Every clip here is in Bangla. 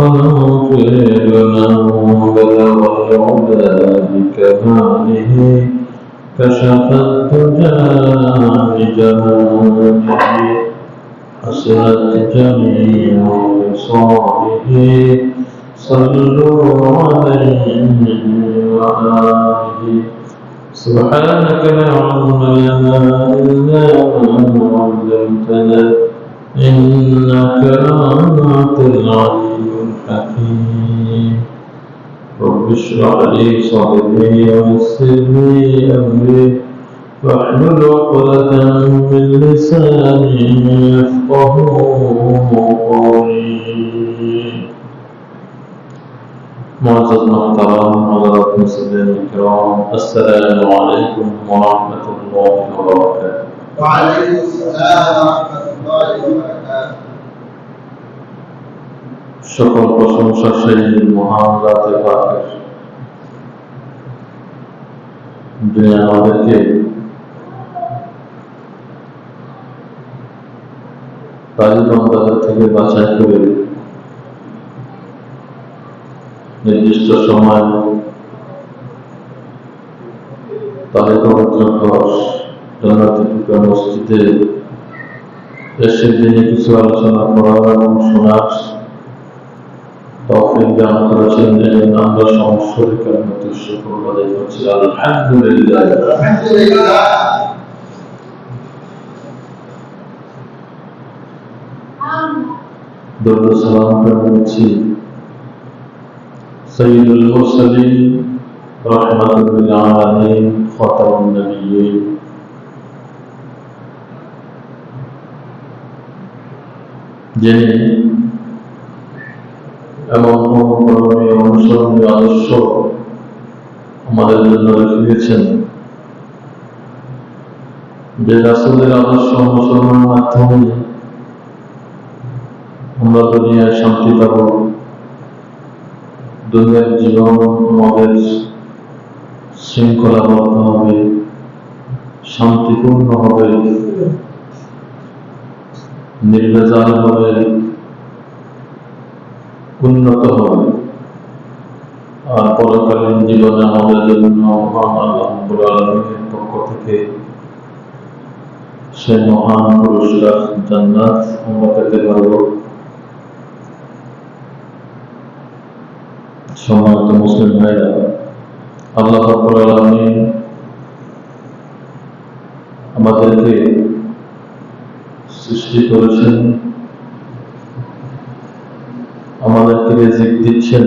واغفر لنا بلغ العلا بكماله كشف الدجى بجماله حسنت جميع خصاله صلوا عليه وآله سبحانك لا علم لنا إلا ما علمتنا إنك أنت العليم الحكيم رب اشرح لي صدري ويسر لي أمري واحلل عقدة من لساني يفقهوا قولي معزز محترم حضرات مسلمين الكرام السلام عليكم ورحمة الله وبركاته وعليكم السلام ورحمة الله وبركاته সকল প্রশংসা সেই মহান জাতে পাকের যিনি আমাদেরকে বায়ুবন্ধন থেকে বাছাই করে নির্দিষ্ট সময় তারিখ জান্নাতুল মসজিদে এসে দিনে কিছু আলোচনা করার এবং শোনার তৌফিক দান করেছেন এজন্য আমরা সমস্ত শুকর আদায় করছি আলহামদুলিল্লাহ। দরুদ সালাম করছি সাইয়্যিদুল মুরসালিন রাহমাতুল লিল আলামিন খাতামুন নবিয়্যিন যিনি এমন অনুকরণীয় অনুসরণীয় আদর্শ আমাদের জন্য রেখে গেছেন যে রাসূলের আদর্শ অনুসরণের মাধ্যমে আমরা দুনিয়ায় শান্তি পাব, দুনিয়ার জীবন আমাদের শৃঙ্খলাবদ্ধ হবে, শান্তিপূর্ণ হবে, নির্ভেজাল হবে, উন্নত হবে। আর পরকালীন জীবনে আমাদের জন্য মহান আল্লাহ রাব্বুল আলামিনের পক্ষ থেকে সে মহান পুরস্কার জান্নাত আমরা পেতে পারব। সম্মানিত মুসলিম ভাইরা, আল্লাহ রাব্বুল আলামিন আমাদেরকে সৃষ্টি করেছেন, আমাদেরকে রিজিক দিচ্ছেন,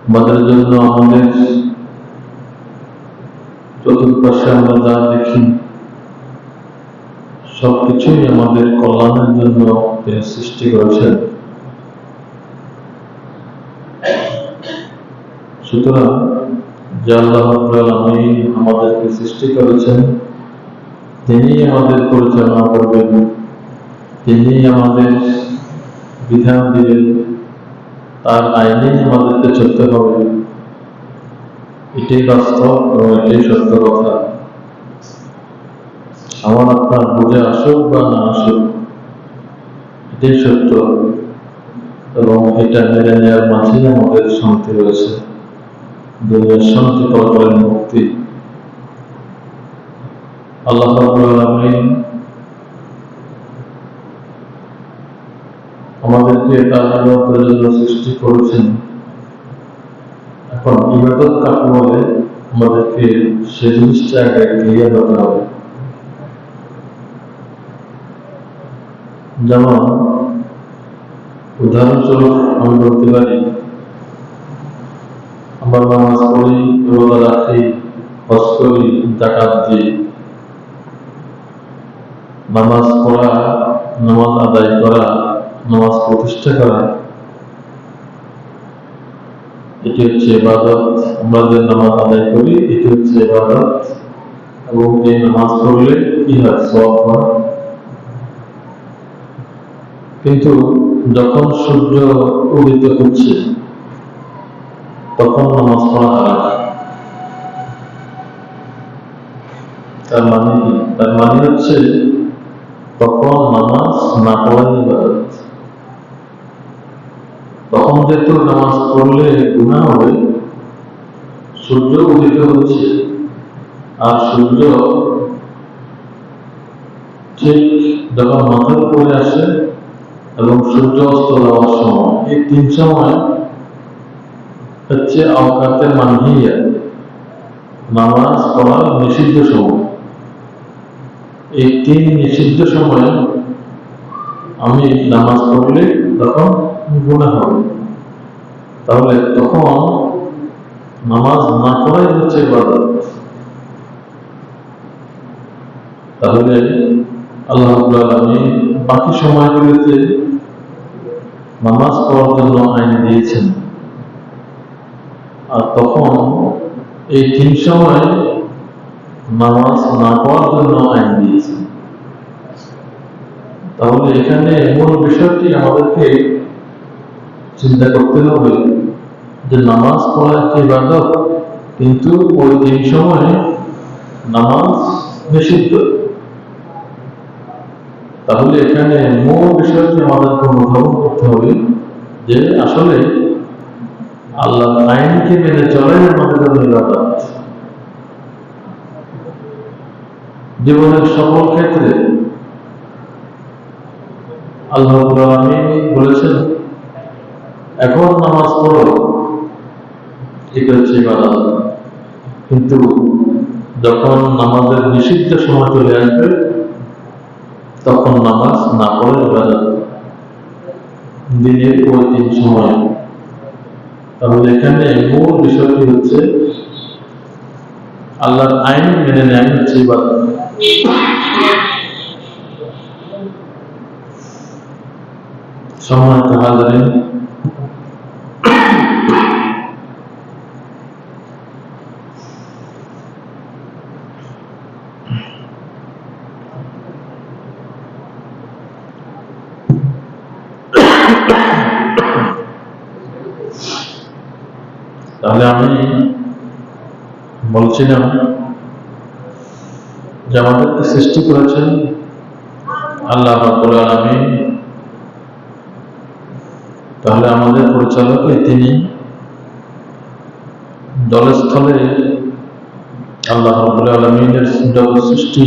আমাদের জন্য আমাদের চতুর্পাশে আমরা যা দেখি সবকিছুই আমাদের কল্যাণের জন্য তিনি সৃষ্টি করেছেন। সুতরাং যে আল্লাহ রাব্বুল আলামিন আমাদেরকে সৃষ্টি করেছেন তিনি আমাদের পরিচালনা করবেন, তিনি আমাদের বিধান দিবেন, তার আইনেই আমাদেরকে চলতে হবে। এটাই বাস্তব এবং এটাই সত্য কথা। আমার আপনার বুঝে আসুক বা না আসুক, এটাই সত্য এবং এটা মেনে নেওয়ার মাঝেই আমাদের শান্তি রয়েছে, দুনিয়ার শান্তি পরকালের মুক্তি। আল্লাহ রাব্বুল আলামিন আমাদেরকে তার ইবাদতের জন্য সৃষ্টি করেছেন। এখন ইবাদত কাকে বলে আমাদেরকে সে জিনিসটা আগে ক্লিয়ার হতে হবে। যেমন উদাহরণস্বরূপ আমি বলতে পারি, আমরা নামাজ পড়ি, রোজা রাখি, হজ করি, যাকাত দিই। নামাজ পড়া, নামাজ আদায় করা, নামাজ প্রতিষ্ঠা করা, এটি হচ্ছে ইবাদত। আমরা যে নামাজ আদায় করি এটি হচ্ছে ইবাদত এবং এই নামাজ পড়লে কি হয়? সওয়াব হয়। কিন্তু যখন সূর্য উদিত হচ্ছে তখন নামাজ পড়া হারাম। তার মানে কি? তার মানে হচ্ছে তখন নামাজ না পড়াই ইবাদত। তখন যেহেতু নামাজ পড়লে গুনাহ হবে, সূর্য উদিত হচ্ছে, আর সূর্য ঠিক যখন মাথার উপরে আসে এবং সূর্য অস্ত যাওয়ার সময়, এই তিন সময় হচ্ছে আওকাতে মানহিয়া, নামাজ পড়ার নিষিদ্ধ সময়। এই তিন নিষিদ্ধ সময়ে আমি নামাজ পড়লে তখন গুনাহ হবে। তাহলে তখন নামাজ না পড়াই হচ্ছে ইবাদত। তাহলে আল্লাহ রাব্বুল আলামিন বাকি সময়গুলিতে নামাজ পড়ার জন্য আইন দিয়েছেন, আর তখন এই তিন সময় নামাজ না পড়ার জন্য আইন দিয়েছেন। তাহলে এখানে মূল বিষয়টি আমাদেরকে চিন্তা করতে হবে যে নামাজ পড়া একটি ইবাদত, কিন্তু ওই তিন সময়ে নামাজ নিষিদ্ধ। তাহলে এখানে মূল বিষয়টি আমাদেরকে অনুধাবন করতে হবে যে আসলে আল্লাহর আইনকে মেনে চলাই আমাদের জন্য ইবাদত। জীবনের সকল ক্ষেত্রে আল্লাহ রাব্বুল আলামিন বলেছেন, এখন নামাজ পড়ো, এটা হচ্ছে ইবাদত। কিন্তু যখন নামাজের নিষিদ্ধ সময় চলে আসবে, তখন নামাজ না পড়ে ইবাদত, দিনের ওই তিন সময়। তাহলে এখানে মূল বিষয়টি হচ্ছে আল্লাহর আইন মেনে নেয় হচ্ছে ইবাদত। সম্মানিত হাজিরিন, তাহলে আমি বলছিলাম যে আমাদেরকে সৃষ্টি করেছেন আল্লাহ রাব্বুল আলামিন। তাহলে আমাদের পরিচালক তিনি। জলস্থলে আল্লাহ রাব্বুল আলামিনের যত সৃষ্টি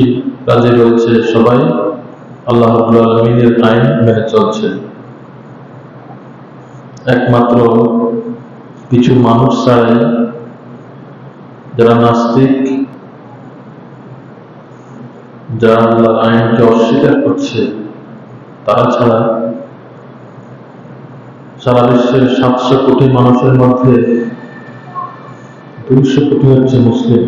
কাজে রয়েছে, সবাই আল্লাহ রাব্বুল আলামিনের আইন মেনে চলছে। একমাত্র কিছু মানুষ ছাড়াই, যারা নাস্তিক, যারা আল্লাহর আইনকে অস্বীকার করছে, তারা ছাড়া সারা বিশ্বের 700 কোটি মানুষের মধ্যে 200 কোটি হচ্ছে মুসলিম।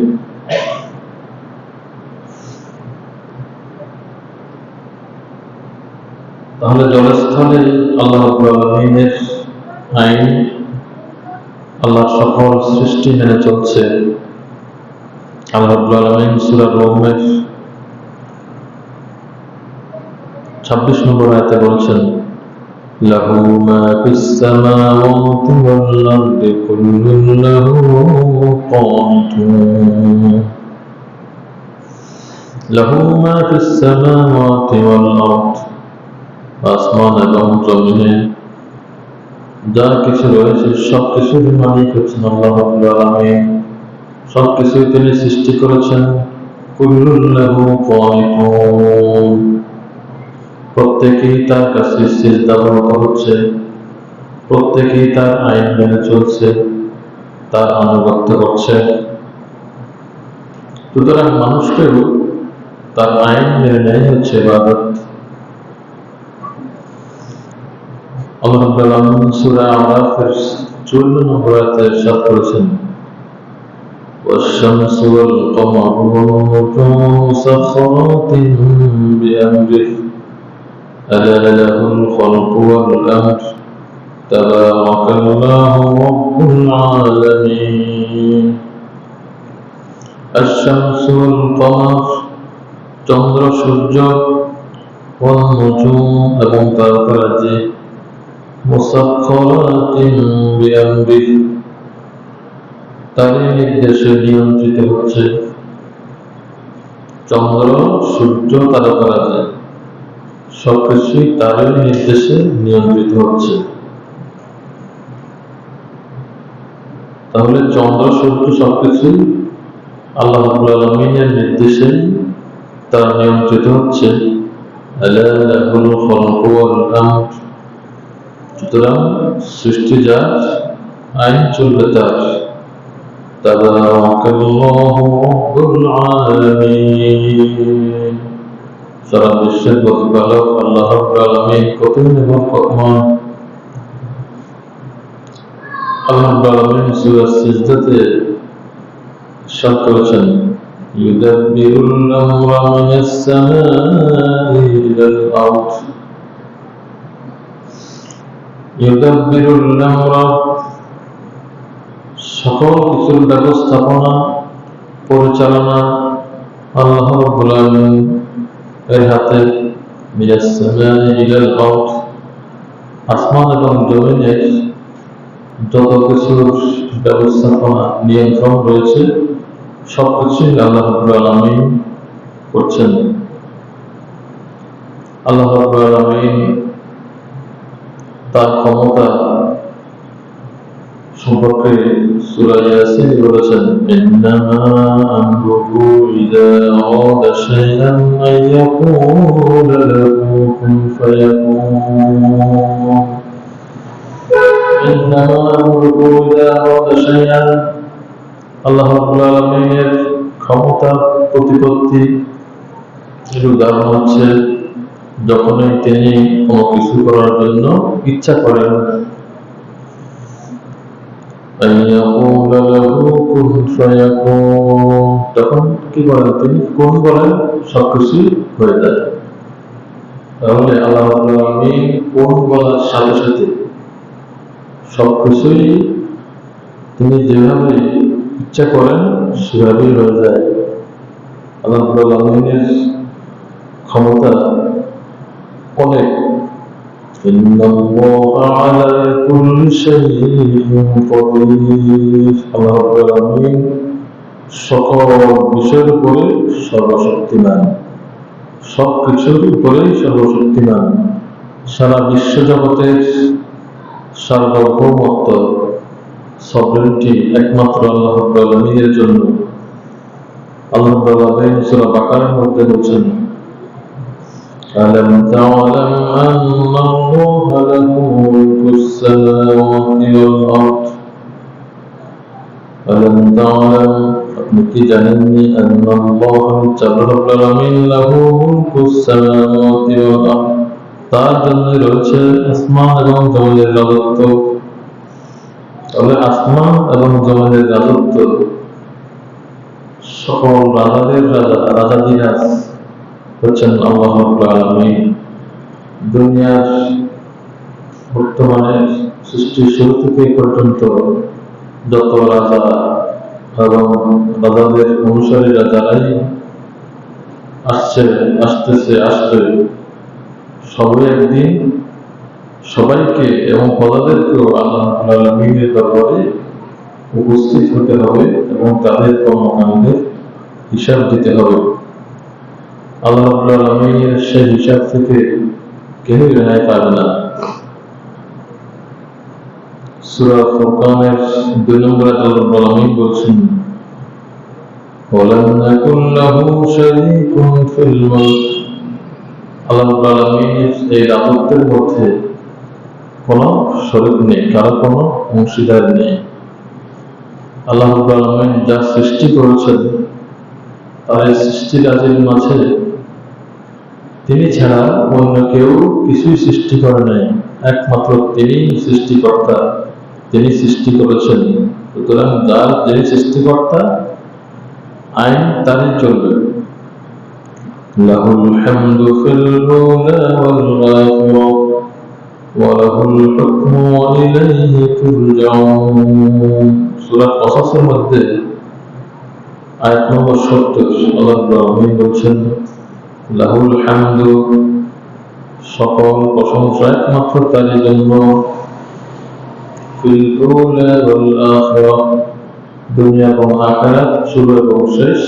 তাহলে জলস্থলে আল্লাহ রাব্বুল আলামিনের আইন, আল্লাহ সকল সৃষ্টি মেনে চলছে। আল্লাহ রাব্বুল আলামিন সূরা রুমের 26 নম্বর আয়াতে বলছেন, লাহু মা ফিস সামাওয়াতি ওয়াল আরদি কুল্লুন লাহু কানিতুন। লাহু মা ফিস সামাওয়াতি ওয়াল আরদি, আসমান এবং জমিনে যা কিছু রয়েছে সব কিছুর মালিক হচ্ছেন আল্লাহ রাব্বুল আলামিন। সবকিছুই তিনি সৃষ্টি করেছেন। কুল্লুন লাহু কানিতুন, প্রত্যেকেই তার কাছে সিজদাবরত হচ্ছে, প্রত্যেকেই তার আইন মেনে চলছে, তার আনুগত্য করছে। সুতরাং মানুষকেও তার আইন মেনে নেয় হচ্ছে ইবাদত। আল্লাহ রাব্বুল আলামিন সূরা আরাফের 54 নম্বর আয়াতে ইরশাদ করেছেন, والشمس والقمر والنجوم مسخرات بأمره ألا له الخلق والأمر تبارك الله رب العالمين। الشمس والقمر, চন্দ্র সূর্য, والنجوم এবং তারকারাজি, মুসাখখারাতিন বিআমরিহি, তারই নির্দেশে নিয়ন্ত্রিত হচ্ছে। চন্দ্র সূর্য তারকারাজি সবকিছুই তারই নির্দেশে নিয়ন্ত্রিত হচ্ছে। তাহলে চন্দ্র সূর্য সবকিছুই আল্লাহ রাব্বুল আলামিনের নির্দেশেই তারা নিয়ন্ত্রিত হচ্ছে। আলা লাহুল খালকু ওয়াল আমর, সুতরাং সৃষ্টি যার, আইন চলবে তার। তাবারাকাল্লাহু রাব্বুল আলামিন, সারা বিশ্বের প্রতিপালক আল্লাহ রাব্বুল আলামিন কতই নির্মল মহান। আল্লাহ রাব্বুল আলামিন সূরা সিজদাতে ইরশাদ করেছেন, ইউদাব্বিরুল আমরা মিনাস সামাই ইলাল আরদ। ইউদাব্বিরুল আমরা, সকল কিছুর ব্যবস্থাপনা পরিচালনা আল্লাহ রাব্বুল আলামিন এর হাতে। মিনাস সামাই ইলাল আরদ, আসমান এবং জমিনের যত কিছুর ব্যবস্থাপনা নিয়ন্ত্রণ রয়েছে সবকিছুই আল্লাহ রাব্বুল আলামিন করছেন। আল্লাহ রাব্বুল আলামিন তার ক্ষমতা সম্পর্কে সূরা ইয়াসিন বলেছেন, ইন্নামা আমরুহু ইযা আরাদা শাইআন আন ইয়াকুলা লাহু কুন ফায়াকুন। ইন্নামা আমরুহু ইযা আরাদা শাইআন, আল্লাহ রাব্বুল আলামিনের ক্ষমতা প্রতিপত্তি এর উদাহরণ হচ্ছে যখনই তিনি কোনো কিছু করার জন্য ইচ্ছা করেন, তখন কি করেন তিনি? কোন বলেন, সবকিছু হয়ে যায়। তাহলে আল্লাহ রাব্বুল আলামিন কোন বলার সাথে সাথে সবকিছুই তিনি যেভাবে ইচ্ছা করেন সেভাবেই হয়ে যায়। আল্লাহ রাব্বুল আলামিনের ক্ষমতা অনেক। ইন্নাল্লাহা আলা কুল্লি শাইইন কাদির, আল্লাহ রাব্বুল আলামিন সকল বিষয়ের উপরে সর্বশক্তিমান, সবকিছুর উপরেই সর্বশক্তিমান। সারা বিশ্ব জগতের সার্বভৌমত্ব, সভরেন্টি একমাত্র আল্লাহ রাব্বুল আলামিনের জন্য। আল্লাহ রাব্বুল আলামিন সূরা বাকারার মধ্যে বলছেন, ألم تعلم أن الله له ملك السماوات والأرض ألم تعلم, আপনি কি জানেননি, أن الله رب العالمين له ملك السماوات والأرض, তার জন্য রয়েছে আসমান এবং জমিনের রাজত্ব। তবে আসমান এবং জমিনের রাজত্ব সকল রাজাদের রাজা, রাজাধিরাজ হচ্ছেন আল্লাহ রাব্বুল আলামিন। দুনিয়ার বর্তমানে সৃষ্টির শুরু থেকে পর্যন্ত যত রাজা এবং রাজাদের অনুসারীরা যারাই আসবে সবাই একদিন সবাইকে এবং প্রজাদেরকেও আল্লাহ রাব্বুল আলামিনের দরবারে উপস্থিত হতে হবে এবং তাদের কর্মকাণ্ডের হিসাব দিতে হবে। আল্লাহ রাব্বুল আলামিনের সেই হিসাব থেকে কেউ রেহাই পাবে না। সূরা ফুরকানের 2 নম্বর আয়াতে আল্লাহ রাব্বুল আলামিন বলছেন, ওয়ালাম ইয়াকুল লাহু শারীকুন ফিল মুলক, আল্লাহ রাব্বুল আলামিনের এই রাজত্বের মধ্যে কোনো শরীক নেই, কারো কোনো অংশীদার নেই। আল্লাহ রাব্বুল আলামিন যা সৃষ্টি করেছেন তার এই সৃষ্টিরাজির মাঝে তিনি ছাড়া অন্য কেউ কিছুই সৃষ্টি করে নাই, একমাত্র তিনি সৃষ্টিকর্তা, তিনি সৃষ্টি করেছেন। সুতরাং যার যিনি সৃষ্টিকর্তা, আইন তারই চলবে। লাহুল হামদু ফিল উলা ওয়াল আখিরা ওয়া লাহুল হুকমু ওয়া ইলাইহি তুরজাউন। সূরা কসসের মধ্যে আয়াত নম্বর 70 আল্লাহ রাব্বুল আলামিন বলছেন, লাহুল হামদু, সকল প্রশংসা একমাত্র তারই জন্য, ফিল উলা ওয়াল আখিরা, দুনিয়া এবং আখিরাত, শুরু এবং শেষ,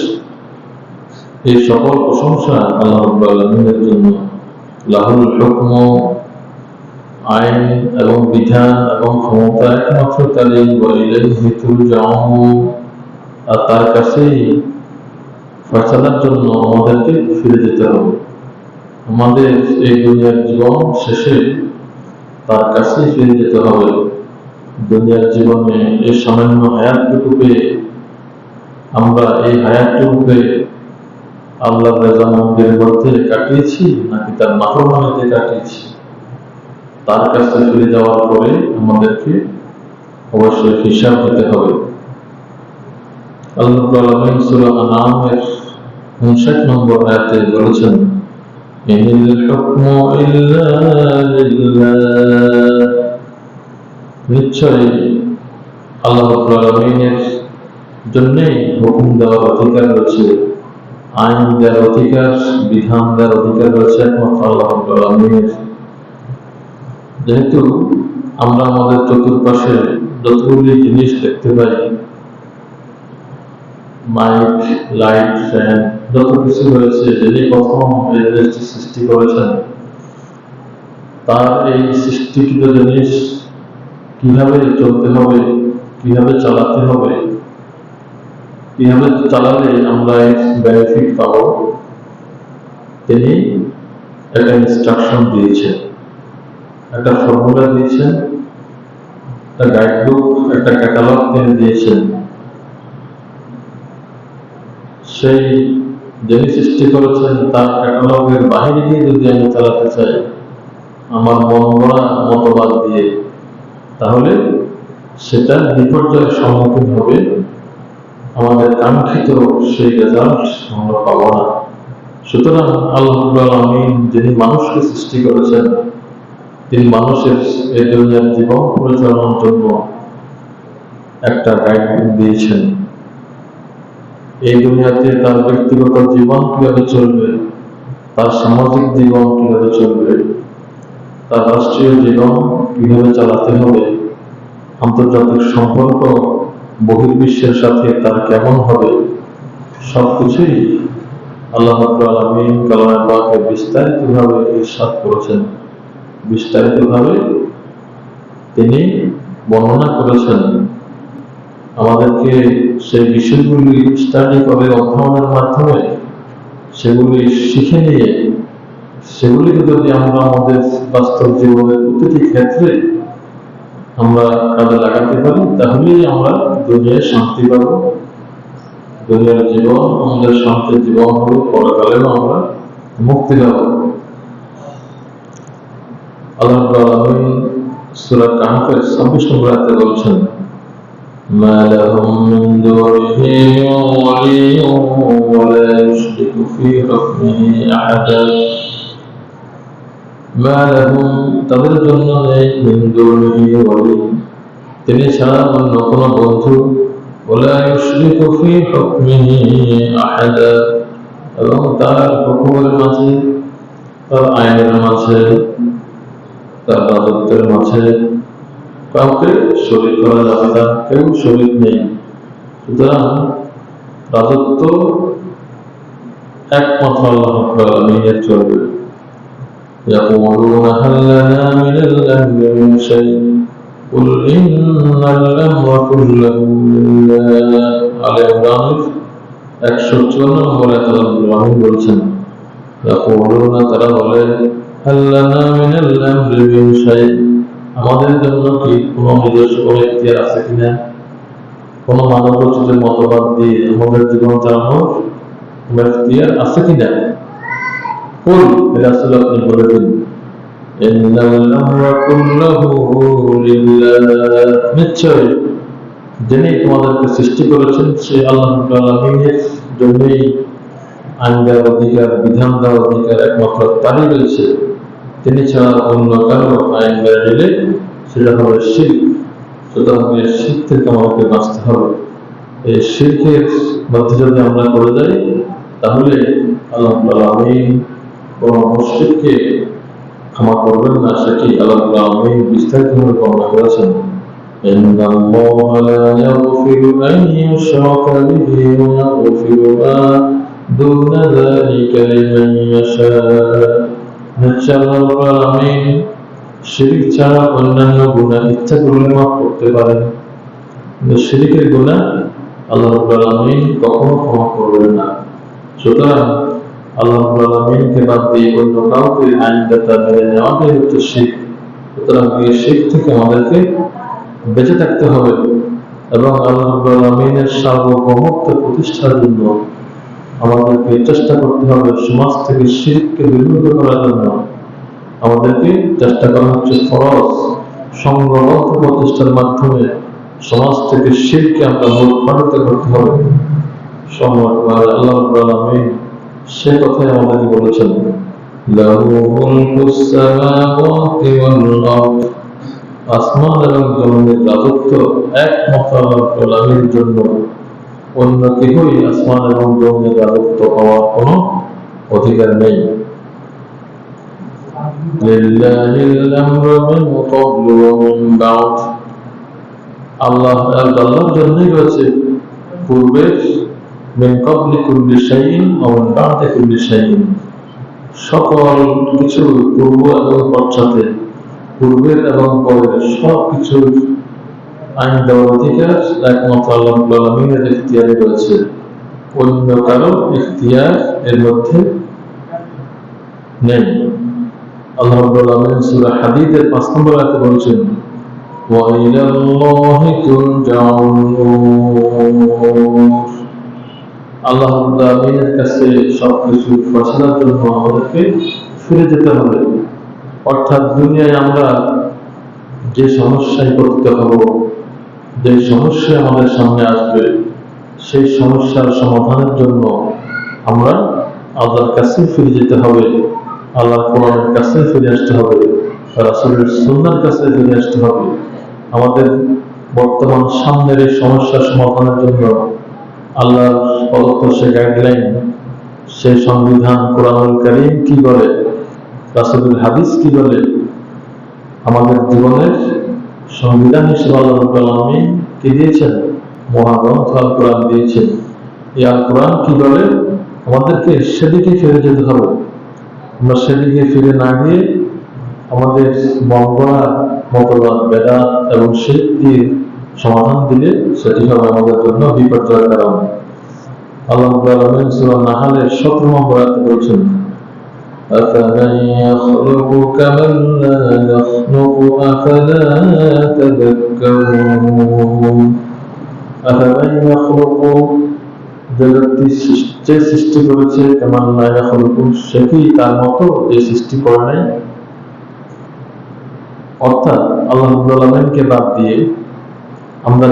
এই সকল প্রশংসা আল্লাহ রাব্বুল আলামিনের জন্য। লাহুল হুকমু, আইন এবং বিধান এবং ক্ষমতা একমাত্র তারই, ওয়াইলাইহি তুরজাউন, আর তার কাছেই ফয়সালার জন্য আমাদেরকে ফিরে যেতে হবে। আমাদের এই দুনিয়ার জীবন শেষে তার কাছেই ফিরে যেতে হবে। দুনিয়ার জীবনে এই সামান্য হায়াতটুকুকে আমরা এই হায়াতটুকুকে আল্লাহর রেজামন্দির মধ্যে কাটিয়েছি নাকি তার নাফরমানিতে কাটিয়েছি, তার কাছে ফিরে যাওয়ার পরে আমাদেরকে অবশ্যই হিসাব দিতে হবে। আল্লাহ রাব্বুল আলামিন সূরা আনআমের 59 নম্বর আয়াতে বলেছেন, ইনিল হুকমু ইল্লা লিল্লাহ, নিশ্চয়ই আল্লাহ রাব্বুল আলামিনের জন্যই হুকুম দেওয়ার অধিকার রয়েছে, আইন দেওয়ার অধিকার, বিধান দেওয়ার অধিকার রয়েছে একমাত্র আল্লাহ রাব্বুল আলামিনের। যেহেতু আমরা আমাদের চতুর্পাশে যতগুলি জিনিস দেখতে পাই, মাইক, লাইট, ফ্যান, যত কিছু রয়েছে, যিনি প্রথম এই জিনিসটি সৃষ্টি করেছেন, তার এই সৃষ্টিকৃত জিনিস কিভাবে চলতে হবে, কিভাবে চালাতে হবে, কিভাবে চালালে আমরা এর বেনিফিট পাবো, তিনি একটা ইনস্ট্রাকশন দিয়েছেন, একটা ফর্মুলা দিয়েছেন, একটা গাইডবুক, একটা ক্যাটালগ তিনি দিয়েছেন। সেই যিনি সৃষ্টি করেছেন তার ক্যাটালগের বাইরে গিয়ে যদি আমি চালাতে চাই আমার মন গড়া মতবাদ দিয়ে, তাহলে সেটা বিপর্যয়ের সম্মুখীন হবে, আমাদের কাঙ্ক্ষিত সেই রেজাল্ট আমরা পাবো না। সুতরাং আল্লাহ রাব্বুল আলামিন যিনি মানুষকে সৃষ্টি করেছেন, তিনি মানুষের এই দুনিয়ার জীবন পরিচালনার জন্য একটা গাইডবুক দিয়েছেন। এই দুনিয়াতে তার ব্যক্তিগত জীবন কিভাবে চলবে, তার সামাজিক জীবন কিভাবে চলবে, তার রাষ্ট্রীয় জীবন কিভাবে চালাতে হবে, আন্তর্জাতিক সম্পর্ক বহির্বিশ্বের সাথে তার কেমন হবে, সবকিছুই আল্লাহ রাব্বুল আলামিন কালামে পাকে বিস্তারিতভাবে ইরশাদ করেছেন, বিস্তারিতভাবে তিনি বর্ণনা করেছেন। আমাদেরকে সেই বিষয়গুলি স্টাডি করে অধ্যয়নের মাধ্যমে সেগুলি শিখে নিয়ে সেগুলিকে যদি আমরা আমাদের বাস্তব জীবনের প্রতিটি ক্ষেত্রে আমরা কাজে লাগাতে পারি, তাহলেই আমরা দুনিয়ায় শান্তি পাব, দুনিয়ার জীবন আমাদের শান্তির জীবন হবে, পরকালেও আমরা মুক্তি পাব। আল্লাহ রাব্বুল আলামিন সূরা কাহফের 26 নম্বর আয়াতে বলছেন, মা লাহুম মিন দুনিহি ওয়ালিয়্যুন ওয়া লা ইউশরিকু ফি হুকমিহি আহাদা, মা লাহুম, তাদের জন্য নেই, মিন দুনিহি ওয়ালি, তিনি ছাড়া অন্য কোনো বন্ধু, ওয়া লা ইউশরিকু ফি হুকমিহি আহাদা, এবং তার হুকুমের মাঝে, তার আইনের মাঝে, তার রাজত্বের মাঝে কাউকে শরীক করা যাবে না, কেউ শরীক নেই। সুতরাং রাজত্ব একমাত্র আল্লাহ রাব্বুল আলামিনের চলবে। يقولون هل لنا من الأمر من شيء قل إن الأمر كله لله। আলে ইমরান 154 নম্বর আয়াতে আল্লাহ বলছেন, يقولون, তারা বলে, هل لنا من الأمر من شيء, আমাদের জন্য কি কোনো নিজস্ব কোনো ইখতিয়ার আছে কিনা, কোনো মানবরচিত মতবাদ দিয়ে আমাদের জীবন চালানোর কোনো ইখতিয়ার আছে কিনা। কুল, রাসূল আপনি বলে দিন, ইন্নাল আমরা কুল্লুহু লিল্লাহ, নিশ্চয় যিনি তোমাদেরকে সৃষ্টি করেছেন সে আল্লাহ রাব্বুল আলামিনের জন্যই আইন দেওয়ার অধিকার, বিধান দেওয়ার অধিকার একমাত্র তারই রয়েছে। তিনি ছাড়া অন্য কারো আইন মেনে নিলে সেটা হবে শিরক। সুতরাং এই শিরক থেকে আমাদেরকে বাঁচতে হবে। এই শিরকের মধ্যে যদি আমরা করে যাই তাহলে আল্লাহ রাব্বুল আলামিন কোন মুশরিককে ক্ষমা করবেন না, সেটি আল্লাহ রাব্বুল আলামিন বিস্তারিতভাবে বর্ণনা করেছেন। ইন্নাল্লাহা লা ইয়াগফিরু আন ইউশরাকা বিহি ওয়া ইয়াগফিরু মা দুনা যালিকা লিমান ইয়াশা। নিশ্চয় আল্লাহ রাব্বুল আলামিন শিরিক ছাড়া অন্যান্য গুনাহ ইচ্ছা করলে মাফ করতে পারেন, কিন্তু শিরিকের গুনাহ আল্লাহ রাব্বুল আলামিন কখনো ক্ষমা করবেন না। সুতরাং আল্লাহ রাব্বুল আলামিনকে বাদ দিয়ে অন্য কাউকে আইনদাতা মেনে নেওয়াটাই হচ্ছে শিরক। সুতরাং এই শিরক থেকে আমাদেরকে বেঁচে থাকতে হবে এবং আল্লাহ রাব্বুল আলামিনের সার্বভৌমত্ব প্রতিষ্ঠার জন্য আমাদেরকে চেষ্টা করতে হবে। সমাজ থেকে শিরককে দূরীভূত করার জন্য আমাদেরকে চেষ্টা করা হচ্ছে ফরজ সংঘবদ্ধ প্রচেষ্টার মাধ্যমে সমাজ থেকে শিরককে আমরা মূলোৎপাটিত করতে হবে। আল্লাহ রাব্বুল আলামিন সে কথাই আমাদেরকে বলেছেন, লাহু মুলকুস সামাওয়াতি ওয়াল আরদ, আসমান এবং জমিনের রাজত্ব একমাত্র আল্লাহ রাব্বুল আলামিনের জন্য, অন্য কেউই আসমান এবং জমিনের রাজত্ব পাওয়ার কোনো অধিকার নেই। লিল্লাহিল আমরু মিন ক্বাবলু ওয়া মিন বা'দ, আল্লাহর জন্যই রয়েছে পূর্বে, মিন ক্বাবলি কুল্লি শাইইন ওয়া মিন বা'দি কুল্লি শাইইন, সকল কিছু পূর্ব এবং পশ্চাতে, পূর্বের এবং পরের সব কিছুর আইন দেওয়ার অধিকার একমাত্র আল্লাহ রাব্বুল আলামিনের ইখতিয়ারে রয়েছে, অন্য কারো ইখতিয়ার এর মধ্যে নেই। আল্লাহ রাব্বুল আলামিন সূরা হাদীদের ৫ নম্বর আয়াতে বলেছেন, ওয়া ইলাল্লাহি তুরজাউল উমুর, আল্লাহ রাব্বুল আলামিনের কাছে সবকিছু ফয়সালার জন্য আমাদেরকে ফিরে যেতে হবে। অর্থাৎ দুনিয়ায় আমরা যে সমস্যায় পতিত হব, যে সমস্যা আমাদের সামনে আসবে, সেই সমস্যার সমাধানের জন্য আমরা আল্লাহর কাছে ফিরে যেতে হবে, আল্লাহর কোরআনের কাছে ফিরে আসতে হবে, রাসূলের সুন্নাহর কাছে ফিরে আসতে হবে। আমাদের বর্তমান সামনের এই সমস্যার সমাধানের জন্য আল্লাহর প্রদত্ত সে গাইডলাইন, সেই সংবিধান, কোরআনুল কারীম কি বলে, রাসূলের হাদিস কি বলে, আমাদের জীবনের সংবিধান হিসেবে আল্লাহ রাব্বুল আলামিন কি দিয়েছেন, মহাগ্রন্থ আল কোরআন দিয়েছেন। এই আল কোরআন কি বলে, আমাদেরকে সেদিকে ফিরে যেতে হবে। আমরা সেদিকে ফিরে না গিয়ে আমাদের মন গড়া মতবাদ, বেদাত এবং শিরক দিয়ে সমাধান দিলে সেটি হবে আমাদের জন্য বিপর্যয়ের কারণ। আল্লাহ রাব্বুল আলামিন সূরা নাহলের 17 নম্বর আয়াতে বলেছেন, أفمن يخلق كمن لا يخلق أفلا تذكرون أفمن يخلق, যে ব্যক্তি যে সৃষ্টি করেছে, কেমন লা ইয়াখলুকু, সে কি তার মতো যে সৃষ্টি করে নাই। অর্থাৎ আল্লাহ রাব্বুল আলামিনকে বাদ দিয়ে আমরা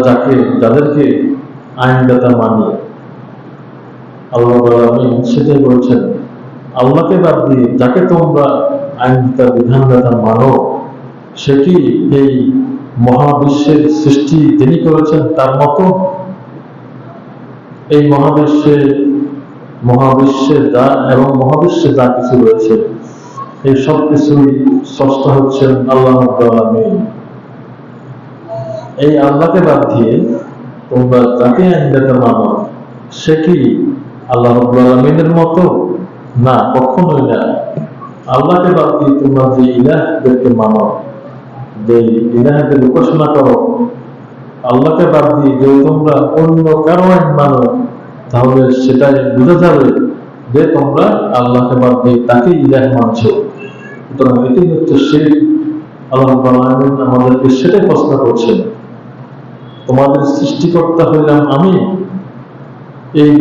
যাদেরকে আইনদাতা মানি, আল্লাহ রাব্বুল আলামিন সেটাই বলছেন, আল্লাহকে বাদ দিয়ে যাকে তোমরা আইনদাতা বিধানদাতা মানো, সে কি এই মহাবিশ্বের সৃষ্টি যিনি করেছেন তার মতো। এই মহাবিশ্বে যা এবং মহাবিশ্বে যা কিছু রয়েছে, এই সব কিছুই স্রষ্টা হচ্ছেন আল্লাহ রাব্বুল আলামিন। এই আল্লাহকে বাদ দিয়ে তোমরা যাকে আইনদাতা মানো, সে কি আল্লাহ রাব্বুল আলামিনের মতো? না, কখনোই না। আল্লাহকে বাদ দিয়ে তোমরা যে ইলাহদেরকে মানো, যে ইলাহদের উপাসনা করো, আল্লাহকে বাদ দিয়ে যদি তোমরা অন্য কারো আইন মানো, তাহলে সেটাই বোঝা যাবে যে তোমরা আল্লাহকে বাদ দিয়ে তাকে ইলাহ মানছো। সুতরাং এটি হচ্ছে শিরক। আল্লাহ রাব্বুল আলামিন আমাদেরকে সেটাই প্রশ্ন করছেন, তোমাদের সৃষ্টিকর্তা হইলাম আমি, এই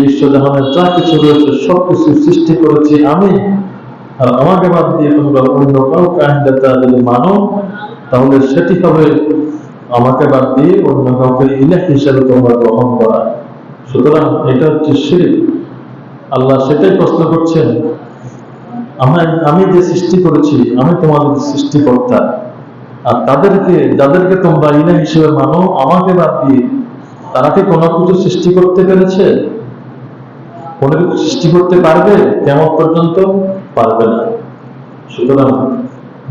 বিশ্বজাহানের যা কিছু রয়েছে সবকিছু সৃষ্টি করেছি আমি, আর আমাকে বাদ দিয়ে তোমরা অন্য কাউকে আইনদাতা যদি মানো, তাহলে সেটি হবে আমাকে বাদ দিয়ে অন্য কাউকে ইলাহ হিসেবে তোমরা গ্রহণ করা। সুতরাং এটা হচ্ছে শিরক। আল্লাহ সেটাই প্রশ্ন করছেন, আমি যে সৃষ্টি করেছি, আমি তোমাদের সৃষ্টিকর্তা, আর যাদেরকে তোমরা ইলাহ হিসেবে মানো আমাকে বাদ দিয়ে, তারা কি কোনো কিছু সৃষ্টি করতে পেরেছে? কোনো কিছু সৃষ্টি করতে পারবে? কিয়ামত পর্যন্ত পারবে না। সুতরাং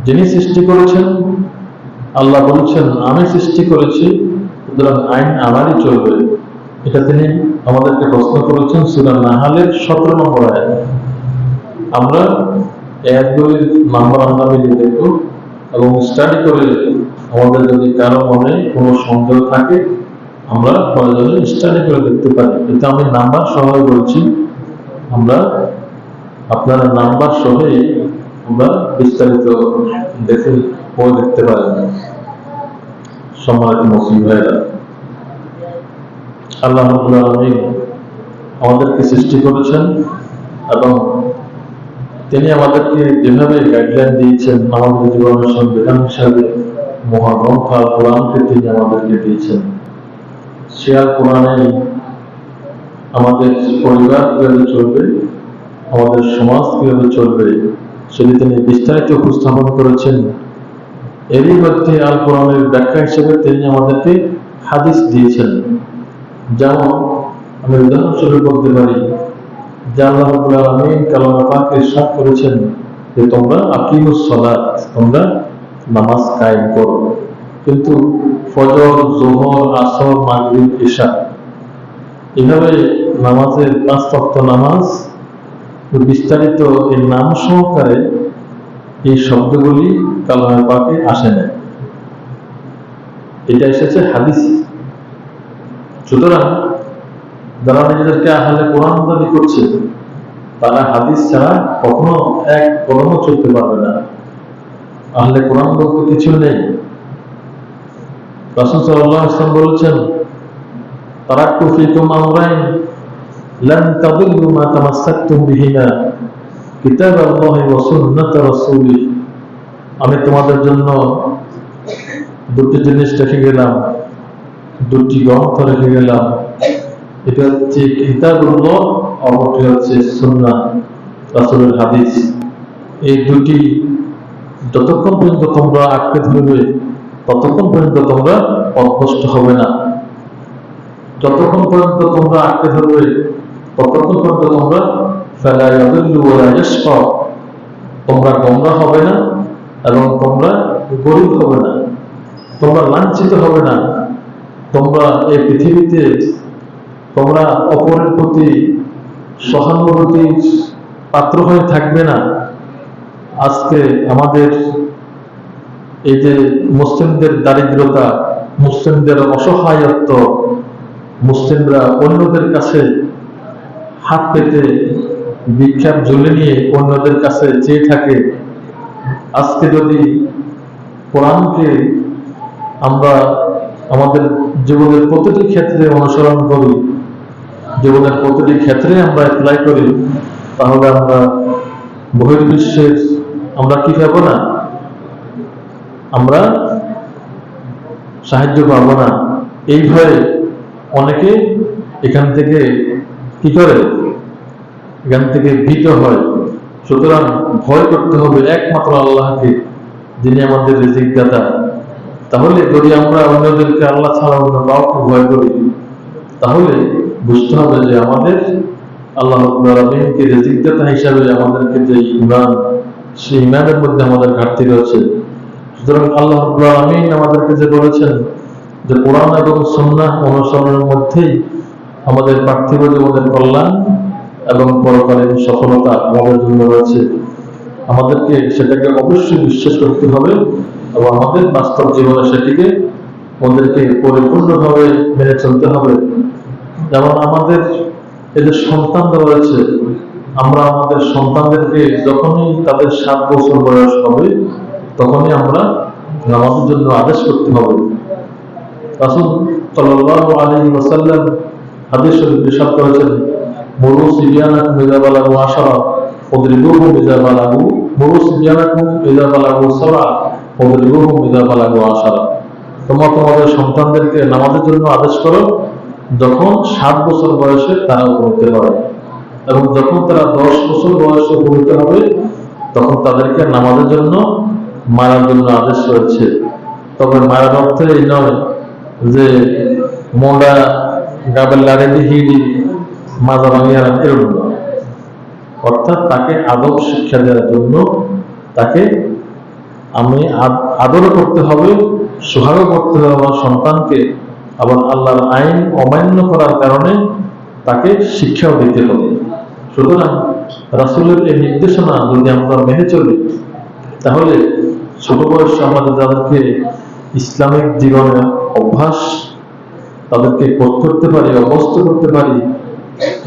যিনি সৃষ্টি করেছেন, আল্লাহ বলছেন আমি সৃষ্টি করেছি, সুতরাং আইন আমারই চলবে। এটা তিনি আমাদেরকে প্রশ্ন করেছেন সূরা নাহলের 17 নম্বর আয়াত। আমরা আয়াতগুলির নাম্বার আমরা মিলিয়ে দেখব এবং স্টাডি করে আমাদের যদি কারো মনে কোনো সন্দেহ থাকে আমরা প্রয়োজনে স্টাডি করে দেখতে পারি। কিন্তু আমি নাম্বার সহ বলছি, আমরা আপনারা নাম্বার সহই আমরা বিস্তারিত দেখতে পারি। সম্মানিত মুসলিম ভাইরা, আল্লাহ রাব্বুল আলামিন আমাদেরকে সৃষ্টি করেছেন এবং তিনি আমাদেরকে যেভাবে গাইডলাইন দিয়েছেন, আমাদের জীবনের সংবিধান হিসাবে মহাগ্রন্থ আল কোরআনকে তিনি আমাদেরকে দিয়েছেন। সে আল কোরআনে আমাদের পরিবার কিভাবে চলবে, আমাদের সমাজ কিভাবে চলবে, সেটি তিনি বিস্তারিত উপস্থাপন করেছেন। এরই মধ্যে আল কোরআনের ব্যাখ্যা হিসেবে তিনি আমাদেরকে হাদিস দিয়েছেন। যেমন আমি উদাহরণস্বরূপ বলতে পারি যে আল্লাহ রাব্বুল আলামিন কালামে পাকে ইরশাদ করেছেন যে তোমরা আকিমুস সালাত, তোমরা নামাজ কায়েম করো। কিন্তু ফজর, যোহর, আসর, মাগরিব, ইশা এভাবে নামাজের 5 ওয়াক্ত নামাজ বিস্তারিত এই নাম সহকারে এই শব্দগুলি কালামে পাকে আসে না, এটা এসেছে হাদিস। সুতরাং যারা নিজেদেরকে আহলে কোরআন দাবি করছে তারা হাদিস ছাড়া কখনো এক কদমও চলতে পারবে না। আহলে কোরআন বলতে কিছু নেই। রাসূল সাল্লাল্লাহু আলাইহি ওয়াসাল্লাম বলেছেন, তারাক্তু ফীকুম আমরাইন লান তাদিল্লু মা তামাসসাকতুম বিহিমা কিতাবাল্লাহি ওয়া সুন্নাত রাসূলিহি। আমি তোমাদের জন্য দুটি জিনিস রেখে গেলাম, দুটি গ্রন্থ রেখে গেলাম। এটা হচ্ছে কিতাবুল্লাহ, অপরটি হচ্ছে সুন্নাহ, রাসূলের হাদিস। এই দুটি যতক্ষণ পর্যন্ত তোমরা আঁকড়ে ধরবে ততক্ষণ পর্যন্ত তোমরা পথভ্রষ্ট হবে না। যতক্ষণ পর্যন্ত তোমরা আঁকড়ে ধরবে ততক্ষণ পর্যন্ত তোমরা ফালা ইয়াদিল্লু ওয়া ইয়াশকা, তোমরা গোমরাহ হবে না এবং তোমরা গরিব হবে না, তোমরা লাঞ্ছিত হবে না, তোমরা এই পৃথিবীতে তোমরা অপরের প্রতি সহানুভূতির পাত্র হয়ে থাকবে না। আজকে আমাদের এই যে মুসলিমদের দারিদ্রতা, মুসলিমদের অসহায়ত্ব, মুসলিমরা অন্যদের কাছে হাত পেতে ভিক্ষার ঝুলে নিয়ে অন্যদের কাছে চেয়ে থাকে। আজকে যদি কোরআনকে আমরা আমাদের জীবনের প্রতিটি ক্ষেত্রে অনুসরণ করি, জীবনের প্রতিটি ক্ষেত্রে আমরা অ্যাপ্লাই করি, তাহলে আমরা বহির্বিশ্বের আমরা কি পাবো না, আমরা সাহায্য পাবো না। এই ভয়ে অনেকে এখান থেকে কি করে, এখান থেকে ভীত হয়। সুতরাং ভয় করতে হবে একমাত্র আল্লাহকে, যিনি আমাদের রিজিক দাতা। তাহলে যদি আমরা অন্যদেরকে আল্লাহ ছাড়া অন্য কাউকে ভয় করি, তাহলে বুঝতে হবে যে আমাদের আল্লাহ রাব্বুল আলামিনকে রিজিক দাতা হিসাবে আমাদেরকে যে ঈমান, সেই ঈমানের মধ্যে আমাদের ঘাটতি রয়েছে। সুতরাং আল্লাহ রাব্বুল আলামিন আমাদেরকে যে বলেছেন যে কোরআন এবং সুন্নাহ অনুসরণের মধ্যেই আমাদের পার্থিব জীবনের কল্যাণ এবং পরকালীন সফলতা আমাদের জন্য রয়েছে, আমাদেরকে সেটাকে অবশ্যই বিশ্বাস করতে হবে এবং আমাদের বাস্তব জীবনে সেটিকে আমাদেরকে পরিপূর্ণভাবে মেনে চলতে হবে। যেমন আমাদের এই যে সন্তানরা রয়েছে, আমরা আমাদের সন্তানদেরকে যখনই তাদের 7 বছর বয়স হবে তখনই আমরা নামাজের জন্য আদেশ করতে হবে। রাসূল সাল্লাল্লাহু আলাইহি ওয়াসাল্লাম হাদিস শরীফে ইরশাদ করেছেন, মুরু সিবিয়ানাকুম ইযা বালাগু 10 ওয়াদরিবুহুম ইযা বালাগু মুরু সিবিয়ানাকুম ইযা বালাগু 7 ওয়াদরিবুহুম ইযা বালাগু 10। তোমরা তোমাদের সন্তানদেরকে নামাজের জন্য আদেশ করো যখন 7 বছর বয়সে তারা উপনীত হয়, এবং যখন তারা 10 বছর বয়সে উপনীত হবে তখন তাদেরকে নামাজের জন্য মারার জন্য আদেশ রয়েছে। তবে মারার অর্থ এই নয় যে মোড়া গাবের লাড়ে দিয়ে মাজা ভাঙিয়ে এরকম নয়, অর্থাৎ তাকে আদব শিক্ষা দেওয়ার জন্য তাকে আমি আদর করতে হবে, সোহাগ করতে হবে আমার সন্তানকে, আবার আল্লাহর আইন অমান্য করার কারণে তাকে শিক্ষাও দিতে হবে। সুতরাং রাসূলের এই নির্দেশনা যদি আমরা মেনে চলি, তাহলে ছোট বয়সে আমাদের যাদেরকে ইসলামিক জীবনে অভ্যাস তাদেরকে করতে পারি, অভ্যস্ত করতে পারি,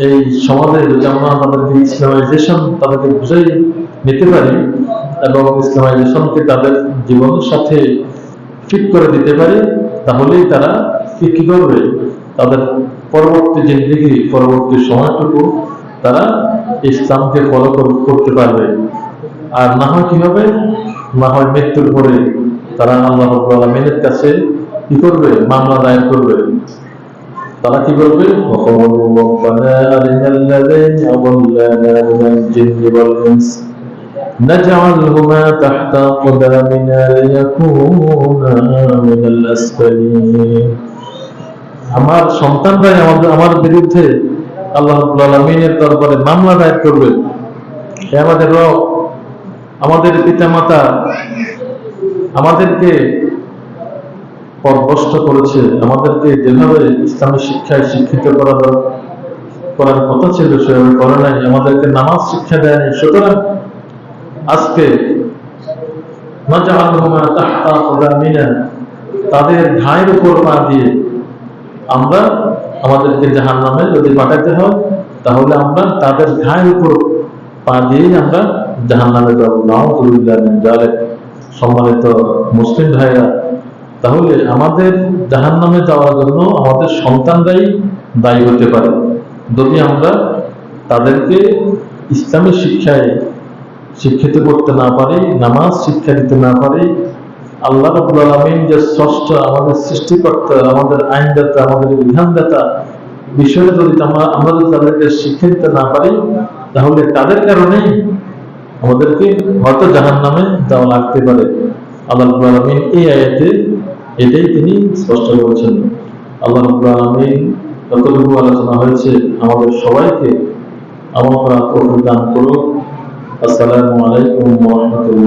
এই সমাজে যদি আমরা তাদেরকে ইসলামাইজেশন তাদেরকে বুঝাই নিতে পারি এবং ইসলামাইজেশনকে তাদের জীবনের সাথে ফিট করে দিতে পারি, তাহলেই তারা কি করবে, তাদের পরবর্তী জিন্দেগি, পরবর্তী সময়টুকু তারা ইসলামকে ফলো করতে পারবে। আর না হয় কি হবে, না হয় মৃত্যুর পরে তারা আল্লাহ রাব্বুল আলামিনের কাছে কি করবে, মামলা দায়ের করবে। তারা কি করবে, রব্বানা আরিনাল্লাযীনা আযাল্লানা মিনাল জিন্নি ওয়াল ইনস নাজআলহুমা তাহতা আকদামিনা লিয়াকুনা মিনাল আসফালিন। আমার সন্তানরাই আমার বিরুদ্ধে আল্লাহ রাব্বুল আলামিনের দরবারে মামলা দায়ের করবে। হে আমাদের রব, আমাদের পিতামাতা আমাদেরকে পথভ্রষ্ট করেছে, আমাদেরকে যেভাবে ইসলামী শিক্ষায় শিক্ষিত করার কথা ছিল সেভাবে করে নাই, আমাদেরকে নামাজ শিক্ষা দেয়নি। সুতরাং আজকে নাজআলহুমা তাহতা আকদামিনা, তাদের ঘায়ের উপর পা দিয়ে আমরা, আমাদেরকে জাহান্নামে যদি পাঠাতে হয় তাহলে আমরা তাদের ঘায়ের উপর পা দিয়েই আমরা জাহান্নামে যাব। নাউযুবিল্লাহি মিন যালিক। সম্মানিত মুসলিম ভাইরা, তাহলে আমাদের জাহান্নামে যাওয়ার জন্য আমাদের সন্তানরাই দায়ী হতে পারে যদি আমরা তাদেরকে ইসলামী শিক্ষায় শিক্ষিত করতে না পারি, নামাজ শিক্ষা দিতে না পারি। আল্লাহ রাব্বুল আলামিন যে স্রষ্টা, আমাদের সৃষ্টিকর্তা, আমাদের আইনদাতা, আমাদের বিধানদাতা বিষয়ে যদি আমরা যদি তাদেরকে শিক্ষা দিতে না পারি, তাহলে তাদের কারণেই আমাদেরকে হয়তো জাহান্নামে যাওয়া লাগতে পারে। আল্লাহ রাব্বুল আলামিন এই আয়াতে এটাই তিনি স্পষ্ট করেছেন। আল্লাহ রাব্বুল আলামিন যতটুকু আলোচনা হয়েছে আমাদের সবাইকে আমল করার তৌফিক দান করুন। আসসালামু আলাইকুম ওয়া রাহমাতুল্লাহ।